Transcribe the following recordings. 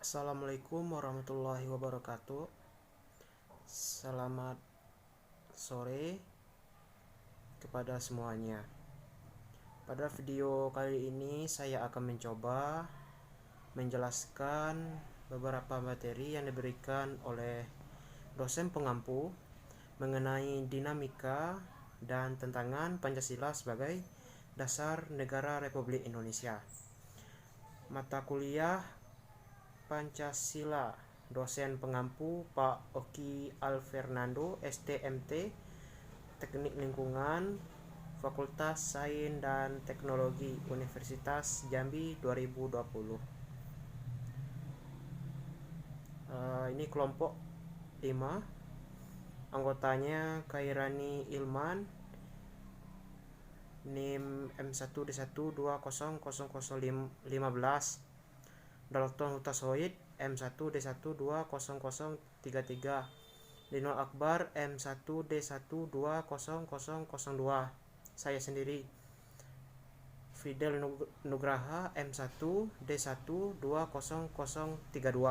Assalamualaikum warahmatullahi wabarakatuh. Selamat sore kepada semuanya. Pada video kali ini saya akan mencoba menjelaskan beberapa materi yang diberikan oleh dosen pengampu mengenai dinamika dan tantangan Pancasila sebagai dasar negara Republik Indonesia. Mata kuliah Pancasila, dosen pengampu Pak Oki Alfernando, STMT, Teknik Lingkungan, Fakultas Sains dan Teknologi Universitas Jambi 2020. Ini kelompok 5. Anggotanya Khairani Ilman, NIM M1D1200015, Dalton Hutasoid M1D1200033, Lino Akbar M1D1200002, saya sendiri Fidel Nugraha M1D1200032,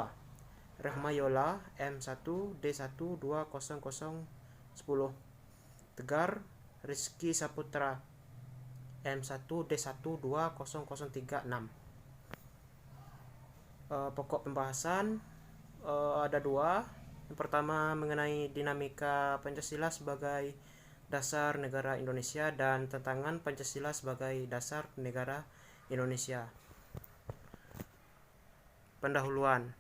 Rahmayola M1D1200010, Tegar Rizky Saputra M1D1200036. Pokok pembahasan ada 2. Yang pertama mengenai dinamika Pancasila sebagai dasar negara Indonesia dan tantangan Pancasila sebagai dasar negara Indonesia. Pendahuluan.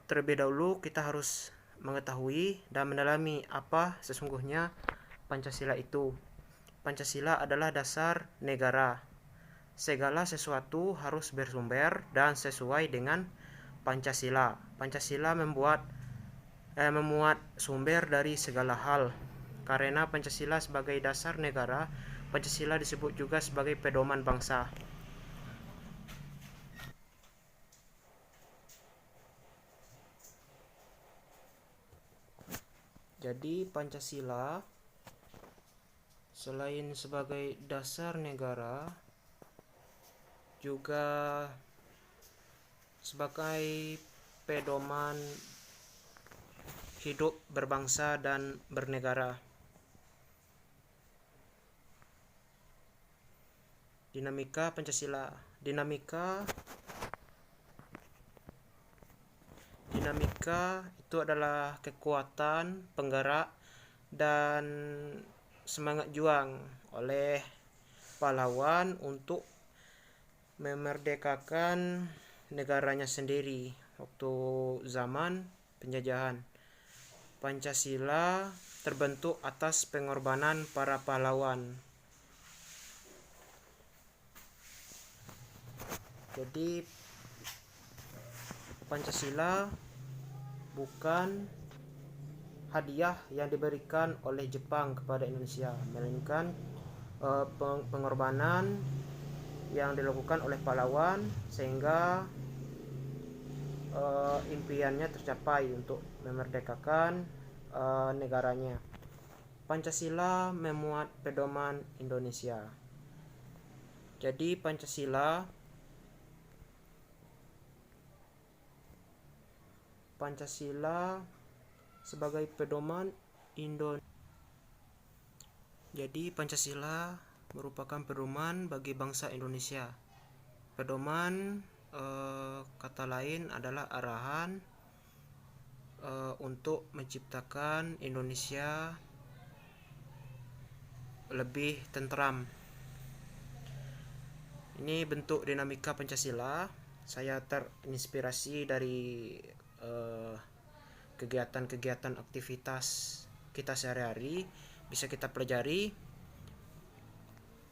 Terlebih dahulu kita harus mengetahui dan mendalami apa sesungguhnya Pancasila itu. Pancasila adalah dasar negara. Segala sesuatu harus bersumber dan sesuai dengan Pancasila. Pancasila memuat sumber dari segala hal. Karena Pancasila sebagai dasar negara, Pancasila disebut juga sebagai pedoman bangsa. Jadi Pancasila selain sebagai dasar negara juga sebagai pedoman hidup berbangsa dan bernegara. Dinamika Pancasila. Dinamika itu adalah kekuatan penggerak dan semangat juang oleh pahlawan untuk memerdekakan negaranya sendiri waktu zaman penjajahan. Pancasila terbentuk atas pengorbanan para pahlawan. Jadi Pancasila bukan hadiah yang diberikan oleh Jepang kepada Indonesia, melainkan pengorbanan yang dilakukan oleh pahlawan sehingga impiannya tercapai untuk memerdekakan negaranya. Pancasila memuat pedoman Indonesia. Jadi Pancasila sebagai pedoman Indonesia. Jadi Pancasila merupakan pedoman bagi bangsa Indonesia. Pedoman kata lain adalah arahan untuk menciptakan Indonesia lebih tentram. Ini bentuk dinamika Pancasila. Saya terinspirasi dari kegiatan-kegiatan aktivitas kita sehari-hari. Bisa kita pelajari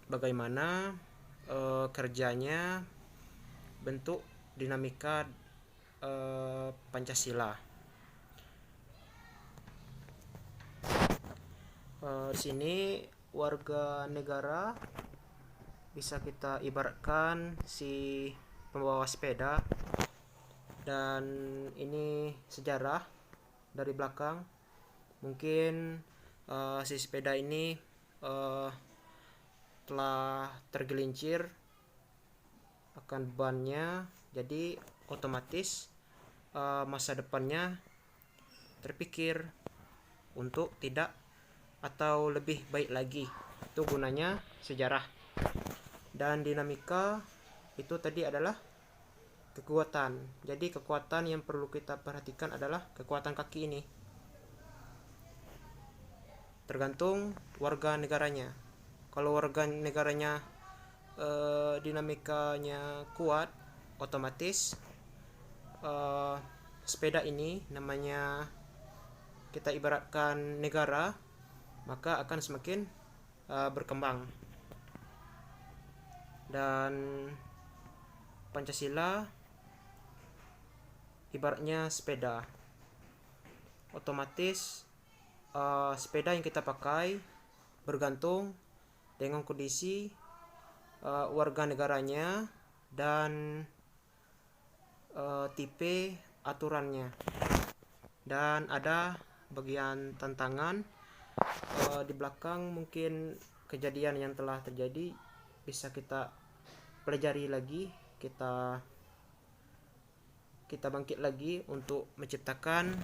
bagaimana kerjanya bentuk dinamika Pancasila. Di sini warga negara bisa kita ibaratkan si pembawa sepeda, dan ini sejarah dari belakang. Mungkin si sepeda ini telah tergelincir akan bannya Jadi otomatis masa depannya terpikir untuk tidak atau lebih baik lagi. Itu gunanya sejarah. Dan dinamika itu tadi adalah kekuatan. Jadi kekuatan yang perlu kita perhatikan adalah kekuatan kaki ini. Tergantung warga negaranya. Kalau warga negaranya dinamikanya kuat, otomatis sepeda ini namanya, kita ibaratkan negara, maka akan semakin berkembang. Dan Pancasila ibaratnya sepeda. Otomatis sepeda yang kita pakai bergantung dengan kondisi warga negaranya dan tipe aturannya. Dan ada bagian tantangan di belakang, mungkin kejadian yang telah terjadi bisa kita pelajari lagi, kita bangkit lagi untuk menciptakan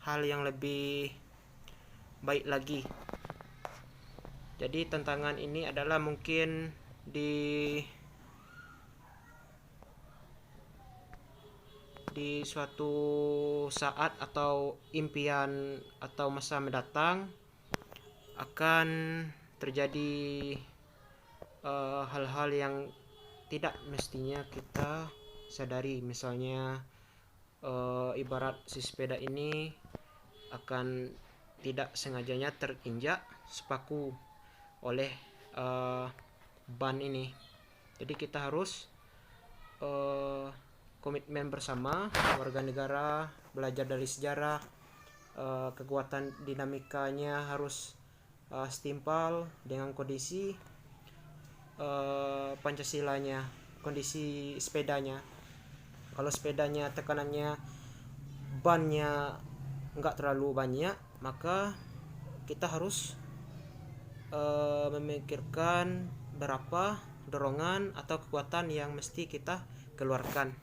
hal yang lebih baik lagi. Jadi tantangan ini adalah mungkin di suatu saat atau impian atau masa mendatang akan terjadi hal-hal yang tidak mestinya kita sadari. Misalnya ibarat si sepeda ini akan tidak sengajanya terinjak sepaku oleh ban ini. Jadi kita harus komitmen bersama warga negara, belajar dari sejarah, kekuatan dinamikanya harus setimpal dengan kondisi Pancasilanya, kondisi sepedanya. Kalau sepedanya tekanannya, bannya nggak terlalu banyak, maka kita harus memikirkan berapa dorongan atau kekuatan yang mesti kita keluarkan.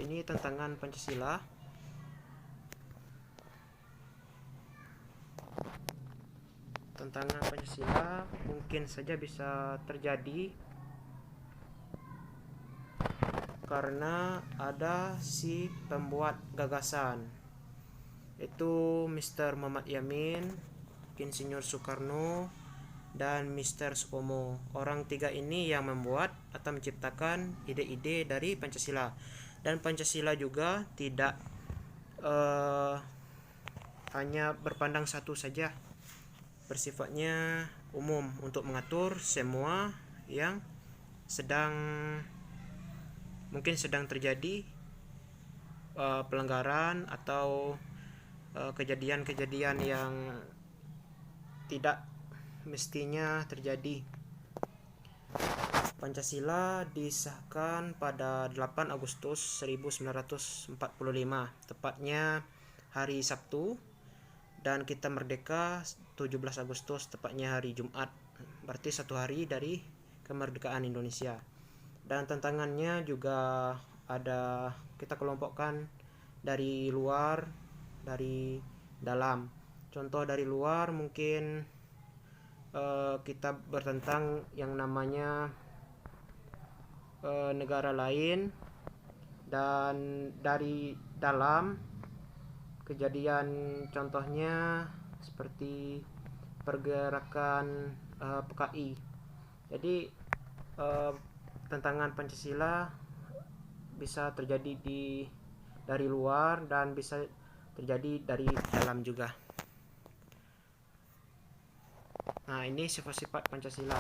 Ini tantangan Pancasila. Tantangan Pancasila mungkin saja bisa terjadi karena ada si pembuat gagasan, yaitu Mr. Muhammad Yamin, Insinyur Soekarno, dan Mr. Supomo. Orang tiga ini yang membuat atau menciptakan ide-ide dari Pancasila. Dan Pancasila juga tidak hanya berpandang satu saja, bersifatnya umum untuk mengatur semua yang mungkin sedang terjadi pelanggaran atau kejadian-kejadian yang tidak mestinya terjadi. Pancasila disahkan pada 8 Agustus 1945, tepatnya hari Sabtu, dan kita merdeka 17 Agustus, tepatnya hari Jumat, berarti 1 hari dari kemerdekaan Indonesia. Dan tantangannya juga ada, kita kelompokkan dari luar, dari dalam. Contoh dari luar mungkin kita bertentang yang namanya negara lain, dan dari dalam kejadian contohnya seperti pergerakan PKI. Jadi tantangan Pancasila bisa terjadi dari luar dan bisa terjadi dari dalam juga. Nah, ini sifat-sifat Pancasila: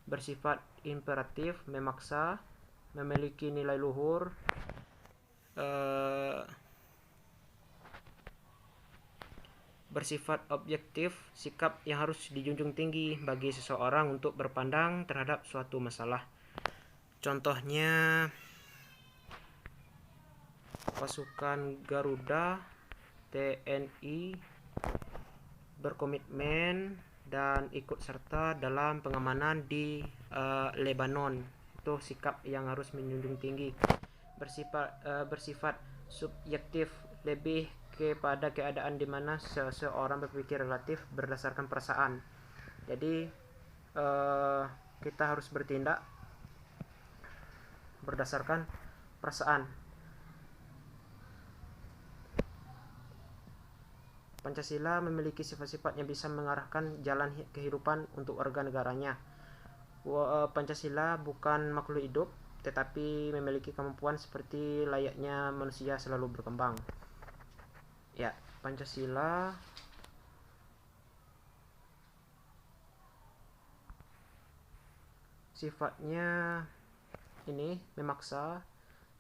bersifat imperatif, memaksa, memiliki nilai luhur, bersifat objektif, sikap yang harus dijunjung tinggi bagi seseorang untuk berpandang terhadap suatu masalah. Contohnya pasukan Garuda, TNI, berkomitmen dan ikut serta dalam pengamanan di Lebanon. Itu sikap yang harus menjunjung tinggi. Bersifat subjektif, lebih kepada keadaan di mana seseorang berpikir relatif berdasarkan perasaan. Jadi kita harus bertindak berdasarkan perasaan. Pancasila memiliki sifat-sifat yang bisa mengarahkan jalan kehidupan untuk warga negaranya. Pancasila bukan makhluk hidup, tetapi memiliki kemampuan seperti layaknya manusia selalu berkembang. Ya, Pancasila sifatnya ini memaksa,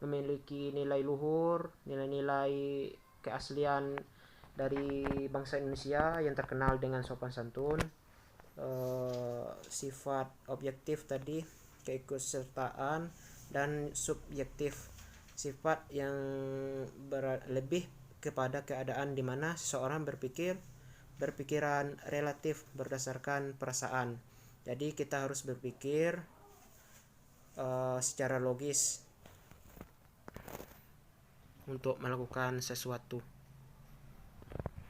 memiliki nilai luhur, nilai-nilai keaslian dari bangsa Indonesia yang terkenal dengan sopan santun, sifat objektif tadi, keikutsertaan, dan subjektif, sifat yang lebih kepada keadaan di mana seseorang berpikiran relatif berdasarkan perasaan. Jadi kita harus berpikir secara logis untuk melakukan sesuatu.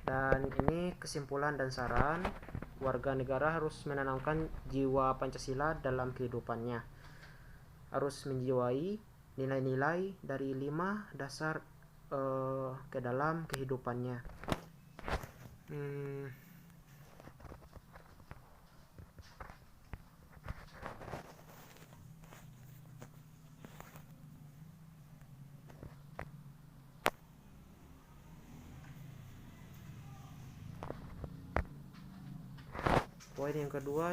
Dan ini kesimpulan dan saran, warga negara harus menanamkan jiwa Pancasila dalam kehidupannya. Harus menjiwai nilai-nilai dari 5 dasar ke dalam kehidupannya. Poin yang kedua,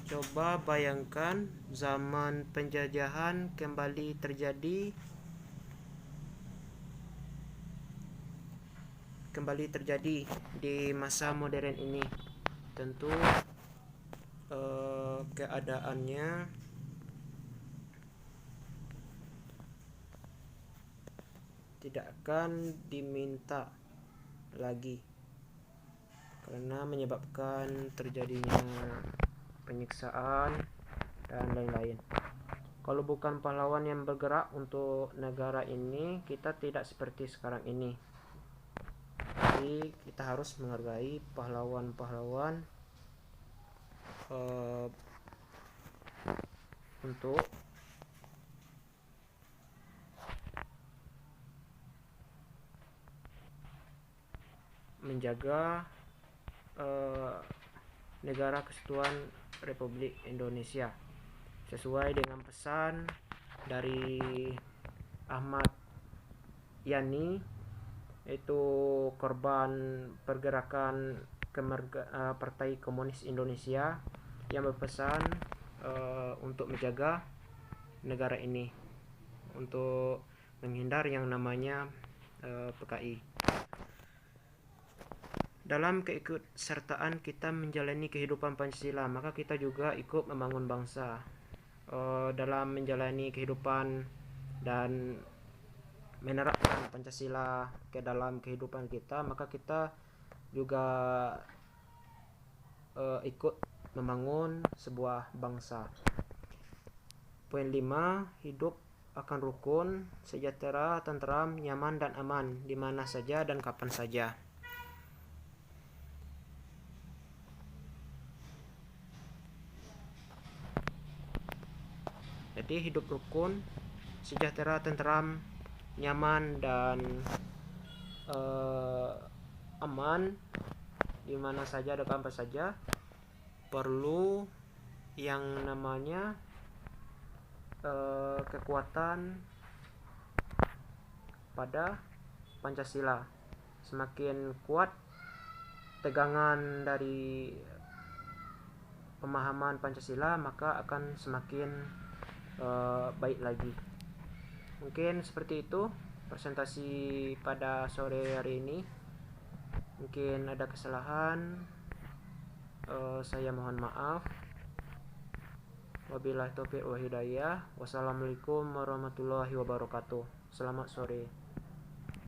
coba bayangkan zaman penjajahan kembali terjadi di masa modern ini. Tentu keadaannya tidak akan diminta lagi karena menyebabkan terjadinya penyiksaan dan lain-lain. Kalau bukan pahlawan yang bergerak untuk negara ini, kita tidak seperti sekarang ini. Jadi kita harus menghargai pahlawan-pahlawan untuk menjaga Negara Kesatuan Republik Indonesia sesuai dengan pesan dari Ahmad Yani, yaitu korban pergerakan Partai Komunis Indonesia, yang berpesan untuk menjaga negara ini untuk menghindar yang namanya PKI. Dalam keikutsertaan kita menjalani kehidupan Pancasila, maka kita juga ikut membangun bangsa. Dalam menjalani kehidupan dan menerapkan Pancasila ke dalam kehidupan kita, maka kita juga ikut membangun sebuah bangsa. Poin 5, hidup akan rukun, sejahtera, tentram, nyaman, dan aman di mana saja dan kapan saja. Jadi hidup rukun, sejahtera, tentram, nyaman, dan aman di mana saja dan kapan saja. Perlu yang namanya kekuatan pada Pancasila. Semakin kuat tegangan dari pemahaman Pancasila, maka akan semakin baik lagi. Mungkin seperti itu presentasi pada sore hari ini. Mungkin ada kesalahan, saya mohon maaf. Wabillahi taufiq wa hidayah. Wassalamualaikum warahmatullahi wabarakatuh. Selamat sore.